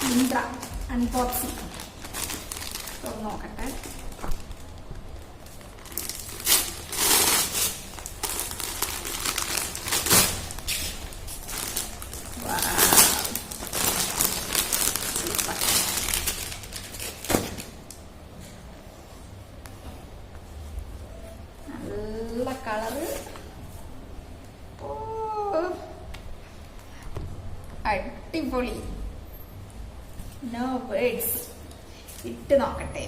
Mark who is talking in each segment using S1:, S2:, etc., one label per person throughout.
S1: Myntra unboxing തുറന്ന് നോക്കട്ടെ. നല്ല കളറ്, അടിപൊളി, നോ വേർഡ്സ്. ഇട്ട് നോക്കട്ടെ.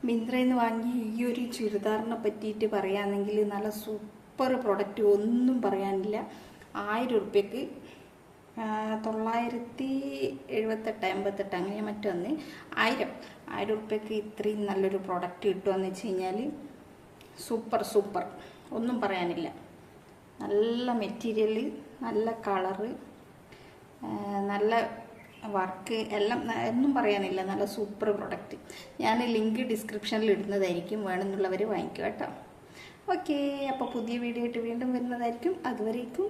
S1: മിന്ത്രയിൽ നിന്ന് വാങ്ങിയ ഈ ഒരു ചുരിദാറിനെ പറ്റിയിട്ട് പറയുകയാണെങ്കിൽ നല്ല സൂപ്പർ പ്രൊഡക്റ്റ്, ഒന്നും പറയാനില്ല. 1000 ഉറുപ്പ്യക്ക് 978 അങ്ങനെ മറ്റു വന്ന് 1000 ഉറുപ്പ്യക്ക് ഇത്രയും നല്ലൊരു പ്രൊഡക്റ്റ് കിട്ടുകയെന്ന് വെച്ച് കഴിഞ്ഞാൽ സൂപ്പർ, ഒന്നും പറയാനില്ല. നല്ല മെറ്റീരിയൽ, നല്ല കളറ്, നല്ല വർക്ക്, എല്ലാം ഒന്നും പറയാനില്ല. നല്ല സൂപ്പർ പ്രൊഡക്റ്റ്. ഞാൻ ലിങ്ക് ഡിസ്ക്രിപ്ഷനിൽ ഇടുന്നതായിരിക്കും, വേണമെന്നുള്ളവർ വാങ്ങിക്കുക കേട്ടോ. ഓക്കെ, അപ്പോൾ പുതിയ വീഡിയോ ആയിട്ട് വീണ്ടും വരുന്നതായിരിക്കും. അതുവരേക്കും